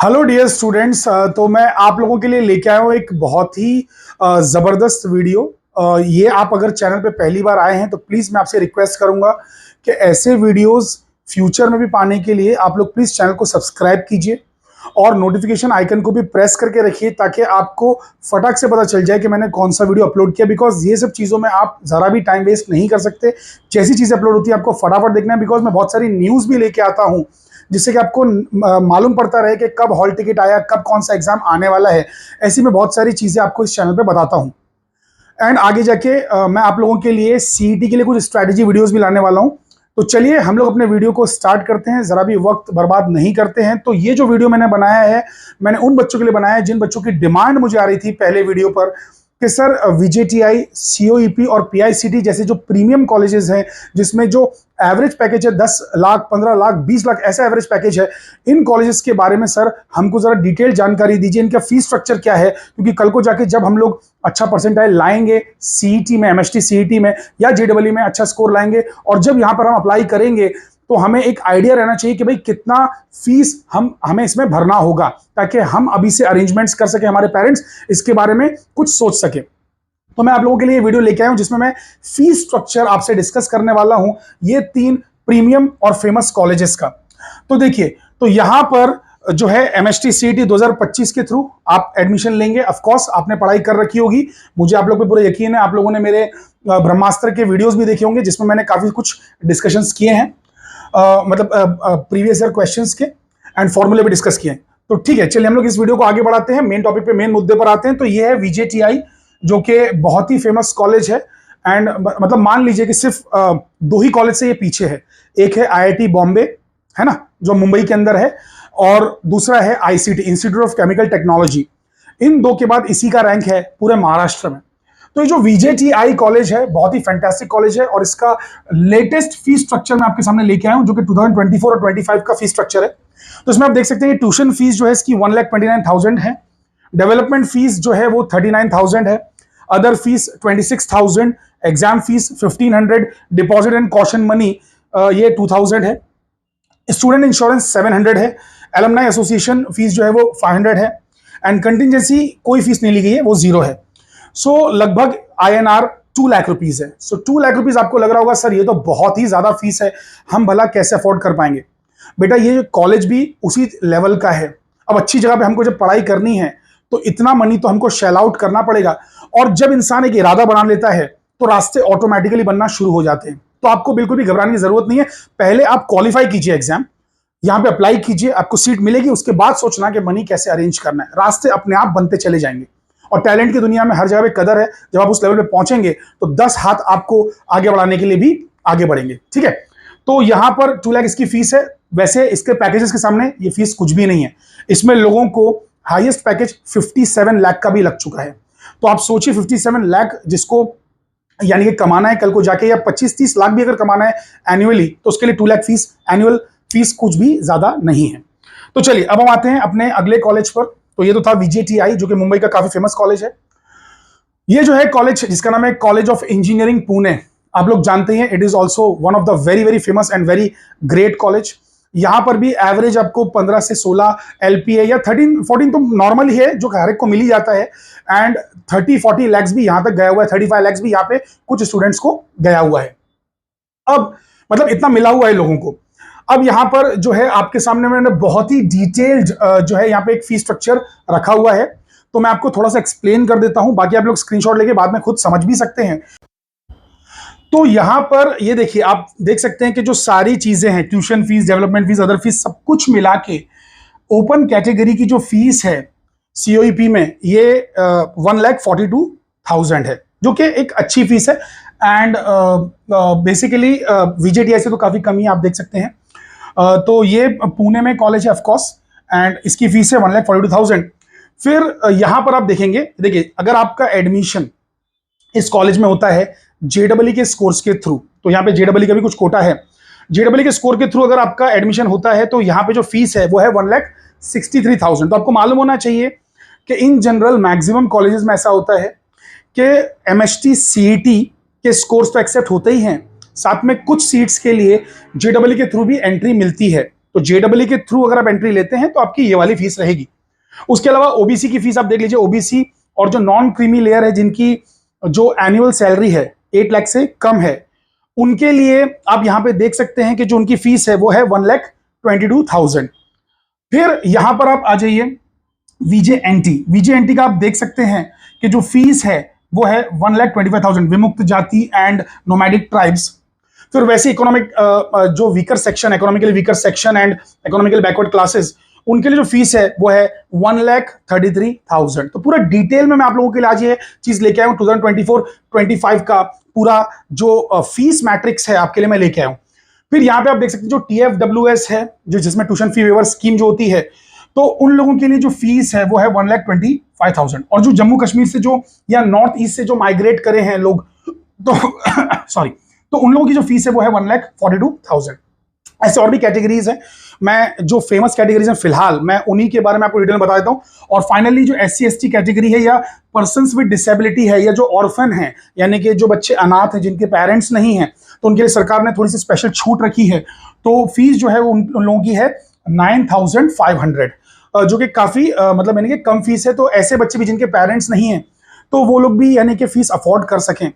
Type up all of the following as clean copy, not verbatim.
Hello dear students. तो मैं आप लोगों के लिए लेके आया हूँ एक बहुत ही ज़बरदस्त वीडियो। ये आप अगर चैनल पे पहली बार आए हैं तो प्लीज़ मैं आपसे रिक्वेस्ट करूंगा कि ऐसे वीडियोस फ्यूचर में भी पाने के लिए आप लोग प्लीज़ चैनल को सब्सक्राइब कीजिए और नोटिफिकेशन आइकन को भी प्रेस करके रखिए ताकि आपको फटाक से पता चल जाए कि मैंने कौन सा वीडियो अपलोड किया। बिकॉज ये सब चीज़ों में आप ज़रा भी टाइम वेस्ट नहीं कर सकते। जैसी चीज़ें अपलोड होती है आपको फटाफट देखना है। बिकॉज मैं बहुत सारी न्यूज़ भी लेके आता हूँ जिससे कि आपको मालूम पड़ता रहे कि कब हॉल टिकट आया, कब कौन सा एग्जाम आने वाला है। ऐसी मैं बहुत सारी चीज़ें आपको इस चैनल पे बताता हूँ। एंड आगे जाके मैं आप लोगों के लिए सीईटी के लिए कुछ स्ट्रैटेजी वीडियोस भी लाने वाला हूँ। तो चलिए हम लोग अपने वीडियो को स्टार्ट करते हैं, जरा भी वक्त बर्बाद नहीं करते हैं। तो ये जो वीडियो मैंने बनाया है, मैंने उन बच्चों के लिए बनाया है जिन बच्चों की डिमांड मुझे आ रही थी पहले वीडियो पर कि सर वीजेटीआई, सीओईपी और पीआईसीटी जैसे जो प्रीमियम कॉलेजेस हैं जिसमें जो एवरेज पैकेज है 10 लाख, 15 लाख, 20 लाख ऐसा एवरेज पैकेज है, इन कॉलेजेस के बारे में सर हमको जरा डिटेल जानकारी दीजिए। इनका फीस स्ट्रक्चर क्या है, क्योंकि कल को जाके जब हम लोग अच्छा परसेंटाइल लाएंगे सीईटी में, एमएसटी सीईटी में या जेडब्ल्यू में अच्छा स्कोर लाएंगे और जब यहां पर हम अप्लाई करेंगे तो हमें एक आइडिया रहना चाहिए कि भाई कितना फीस हमें इसमें भरना होगा, ताकि हम अभी से अरेंजमेंट्स कर सके, हमारे पेरेंट्स इसके बारे में कुछ सोच सके। तो मैं आप लोगों के लिए वीडियो लेके आया हूं जिसमें मैं फीस स्ट्रक्चर आपसे डिस्कस करने वाला हूं, ये 3 प्रीमियम और फेमस कॉलेजेस का। तो देखिए, तो यहां पर जो है एमएसटी सीईटी 2025 के थ्रू आप एडमिशन लेंगे। ऑफ कोर्स आपने पढ़ाई कर रखी होगी, मुझे आप लोगों पे पूरा यकीन है। आप लोगों ने मेरे ब्रह्मास्त्र के वीडियोस भी देखे होंगे जिसमें मैंने काफी कुछ डिस्कशंस किए हैं, मतलब प्रीवियस ईयर क्वेश्चंस के एंड फॉर्मूले भी डिस्कस किए हैं। तो ठीक है, चलिए हम लोग इस वीडियो को आगे बढ़ाते हैं, मेन टॉपिक पे, मेन मुद्दे पर आते हैं। तो ये है वीजेटीआई, जो कि बहुत ही फेमस कॉलेज है। एंड मतलब मान लीजिए कि सिर्फ 2 ही कॉलेज से ये पीछे है। एक है आईआईटी बॉम्बे, है ना, जो मुंबई के अंदर है, और दूसरा है ICT, institute of chemical technology. इन 2 के बाद इसी का रैंक है पूरे महाराष्ट्र में। तो ये जो वीजेटीआई कॉलेज है बहुत ही फैंटास्टिक कॉलेज है और इसका लेटेस्ट फीस स्ट्रक्चर मैं आपके सामने लेके आया हूं, जो कि 2024 और 25 का फीस स्ट्रक्चर है। तो इसमें आप देख सकते हैं ट्यूशन फीस जो है इसकी 1,29,000 है, डेवलपमेंट फीस जो है वो 39,000 है, other fees 26,000, exam fees 1,500, deposit and caution money ये 2,000 है, स्टूडेंट इंश्योरेंस 700 है, एलुमनाई एसोसिएशन फीस जो है वो 500 है, एंड कंटिजेंसी कोई फीस नहीं ली गई है, वो 0 है। सो लगभग INR 2 लाख रुपीज है। सो 2 लाख रुपीज आपको लग रहा होगा सर ये तो बहुत ही ज्यादा फीस है, हम भला कैसे अफोर्ड कर पाएंगे। बेटा ये कॉलेज भी उसी लेवल का है। अब अच्छी जगह पे हमको जब पढ़ाई करनी है तो इतना मनी तो हमको शेल आउट करना पड़ेगा। और जब इंसान एक इरादा बना लेता है तो रास्ते ऑटोमेटिकली बनना शुरू हो जाते हैं। तो आपको बिल्कुल भी घबराने की जरूरत नहीं है। पहले आप क्वालिफाई कीजिए एग्जाम, यहां पे अप्लाई कीजिए, आपको सीट मिलेगी, उसके बाद सोचना कि मनी कैसे अरेंज करना है। रास्ते अपने आप बनते चले जाएंगे। और टैलेंट की दुनिया में हर जगह पे कदर है। जब आप उस लेवल पे पहुंचेंगे तो 10 हाथ आपको आगे बढ़ाने के लिए भी आगे बढ़ेंगे। ठीक है, तो यहां पर 2 लाख इसकी फीस है। वैसे इसके पैकेजेस के सामने ये फीस कुछ भी नहीं है। इसमें लोगों को हाईएस्ट पैकेज 57 लाख का भी लग चुका है। तो आप सोचिए 57 लाख जिसको यानी कि कमाना है कल को जाके, या 25-30 लाख भी अगर कमाना है एनुअली, तो उसके लिए 2 लाख फीस, एनुअल फीस कुछ भी ज्यादा नहीं है। तो चलिए अब हम आते हैं अपने अगले कॉलेज पर। तो ये तो था वीजेटीआई, जो कि मुंबई का काफी फेमस कॉलेज है। ये जो है कॉलेज जिसका नाम है कॉलेज ऑफ इंजीनियरिंग पुणे, आप लोग जानते हैं it is also one of the very very famous and very great college. यहां पर भी एवरेज आपको 15 से 16 LPA या 13-14 तो नॉर्मल ही है, जो हर एक को मिल ही जाता है। एंड 30-40 लैक्स भी यहां तक गया हुआ है, 35 लैक्स भी यहाँ पे कुछ स्टूडेंट्स को गया हुआ है। अब मतलब इतना मिला हुआ है लोगों को। अब यहां पर जो है आपके सामने मैंने बहुत ही डिटेल्ड जो है यहाँ पे एक फीस स्ट्रक्चर रखा हुआ है। तो मैं आपको थोड़ा सा एक्सप्लेन कर देता हूं, बाकी आप लोग स्क्रीनशॉट लेके बाद में खुद समझ भी सकते हैं। तो यहां पर ये देखिए, आप देख सकते हैं कि जो सारी चीजें हैं, tuition fees, development fees, other fees, सब कुछ मिला के ओपन कैटेगरी की जो फीस है सीओईपी में, ये 1,42,000 है, जो कि एक अच्छी फीस है। एंड बेसिकली वीजेटीआई से तो काफी कम ही आप देख सकते हैं। तो ये पुणे में कॉलेज है ऑफकोर्स, एंड इसकी फीस है 1,42,000। फिर यहां पर आप देखेंगे, देखिए अगर आपका एडमिशन इस कॉलेज में होता है जेडब्ल्यू के स्कोर्स के थ्रू, तो यहाँ पे जेडब्ल्यू का भी कुछ कोटा है, जेडब्ल्यू के स्कोर के थ्रू अगर आपका एडमिशन होता है तो यहाँ पे जो फीस है वो है 1,63,000। तो आपको मालूम होना चाहिए कि इन जनरल मैक्सिमम कॉलेजेस में ऐसा होता है कि एमएसटी सीईटी के स्कोर्स तो एक्सेप्ट होते ही हैं, साथ में कुछ सीट्स के लिए जेडब्ल्यू के थ्रू भी एंट्री मिलती है। तो जेडब्ल्यू के थ्रू अगर आप एंट्री लेते हैं तो आपकी ये वाली फीस रहेगी। उसके अलावा ओबीसी की फीस आप देख लीजिए, ओबीसी और जो नॉन क्रीमी लेयर है, जिनकी जो एनुअल सैलरी है 8 लाख से कम है, उनके लिए आप यहां पे देख सकते हैं कि जो उनकी फीस है वो है 1,22,000। फिर यहां पर आप आ जाइए वीजेएनटी, वीजेएनटी का आप देख सकते हैं कि जो फीस है वो है 1,25,000, विमुक्त जाति एंड नोमैडिक ट्राइब्स। फिर वैसे इकोनॉमिक जो weaker section, economically weaker section and economical backward classes, उनके लिए जो फीस है वो है 1,33,000। तो पूरा डिटेल में मैं आप लोगों के लिए आज ये चीज लेके आया हूं। 2024-25 का पूरा जो फीस मैट्रिक्स है आपके लिए मैं लेके आया हूं। फिर यहाँ पे आप देख सकते हैं जो TFWS है, जो जिसमें ट्यूशन फी वेवर स्कीम जो होती है, तो उन लोगों के लिए जो फीस है वो है 1,25,000। और जो जम्मू कश्मीर से जो या नॉर्थ ईस्ट से जो माइग्रेट करे हैं लोग, तो सॉरी, तो उन लोगों की जो फीस है वो है 1,42,000। ऐसे और भी कैटेगरीज हैं, मैं जो फेमस कैटेगरीज हैं फिलहाल मैं उन्हीं के बारे में आपको डिटेल में बता देता हूं। और फाइनली जो SC/ST कैटेगरी है या पर्सन्स विद डिसेबिलिटी है या जो ऑर्फन है, यानी कि जो बच्चे अनाथ हैं जिनके पेरेंट्स नहीं हैं, तो उनके लिए सरकार ने थोड़ी सी स्पेशल छूट रखी है। तो फीस जो है वो उन लोगों की है 9,500, जो कि काफी मतलब यानी कि कम फीस है। तो ऐसे बच्चे भी जिनके पेरेंट्स नहीं हैं तो वो लोग भी यानी कि फीस अफोर्ड कर सकें।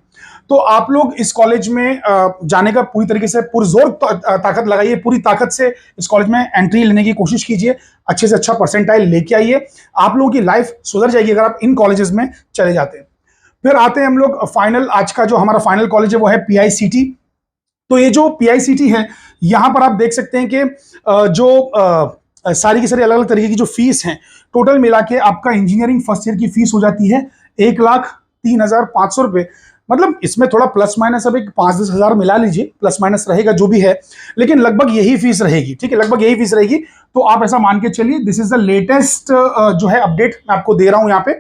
तो आप लोग इस कॉलेज में जाने का पूरी तरीके से पुरजोर ताकत लगाइए, पूरी ताकत से इस कॉलेज में एंट्री लेने की कोशिश कीजिए, अच्छे से अच्छा परसेंटाइल लेके आइए। आप लोगों की लाइफ सुधर जाएगी अगर आप इन कॉलेजेस में चले जाते हैं। फिर आते हैं हम लोग फाइनल, आज का जो हमारा फाइनल कॉलेज है वो है PICT। तो ये जो PICT है, यहां पर आप देख सकते हैं कि जो सारी की सारी अलग अलग तरीके की जो फीस है, टोटल मिला के आपका इंजीनियरिंग फर्स्ट ईयर की फीस हो जाती है 1,03,500 रुपए। मतलब इसमें थोड़ा प्लस माइनस अब एक 5-10 हजार मिला लीजिए, प्लस माइनस रहेगा जो भी है, लेकिन लगभग यही फीस रहेगी। ठीक है, लगभग यही फीस रहेगी। तो आप ऐसा मान के चलिए, दिस इज द लेटेस्ट जो है अपडेट मैं आपको दे रहा हूं यहाँ पे।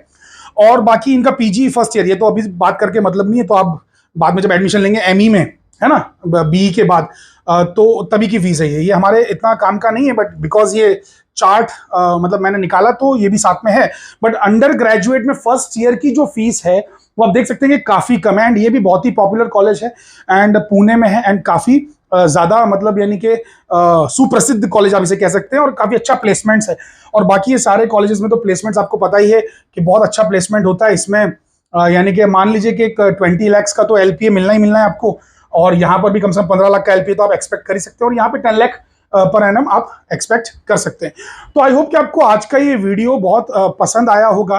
और बाकी इनका PG फर्स्ट ईयर, ये तो अभी बात करके मतलब नहीं है, तो आप बाद में जब एडमिशन लेंगे ME में, है ना, BE के बाद, तो तभी की फीस है ये हमारे इतना काम का नहीं है, बट बिकॉज ये चार्ट मतलब मैंने निकाला तो ये भी साथ में है। बट अंडर ग्रेजुएट में फर्स्ट ईयर की जो फीस है वो आप देख सकते हैं कि काफी कम है। एंड ये भी बहुत ही पॉपुलर कॉलेज है एंड पुणे में है एंड काफी ज्यादा मतलब यानी कि सुप्रसिद्ध कॉलेज आप इसे कह सकते हैं, और काफी अच्छा प्लेसमेंट्स है। और बाकी ये सारे कॉलेजेस में तो प्लेसमेंट्स आपको पता ही है कि बहुत अच्छा प्लेसमेंट होता है इसमें। यानी कि मान लीजिए कि 20 लाख का तो LPA मिलना ही मिलना है आपको, और यहाँ पर भी कम से कम 15 लाख का LPA तो आप एक्सपेक्ट कर ही सकते हैं, और यहाँ पे 10 लाख पर एनम आप एक्सपेक्ट कर सकते हैं। तो आई होप कि आपको आज का ये वीडियो बहुत पसंद आया होगा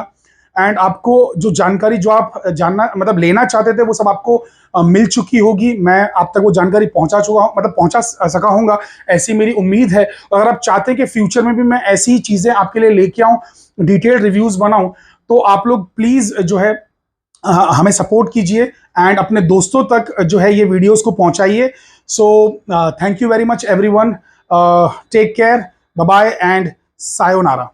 एंड आपको जो जानकारी जो आप जानना मतलब लेना चाहते थे वो सब आपको मिल चुकी होगी। मैं आप तक वो जानकारी पहुंचा चुका हूं, मतलब पहुंचा सका हूंगा, ऐसी मेरी उम्मीद है। अगर आप चाहते हैं कि फ्यूचर में भी मैं ऐसी ही चीजें आपके लिए लेके आऊं, डिटेल्ड रिव्यूज बनाऊं, तो आप लोग प्लीज जो है हमें सपोर्ट कीजिए एंड अपने दोस्तों तक जो है ये वीडियोस को पहुंचाइए। So thank you very much everyone, take care, bye bye and sayonara.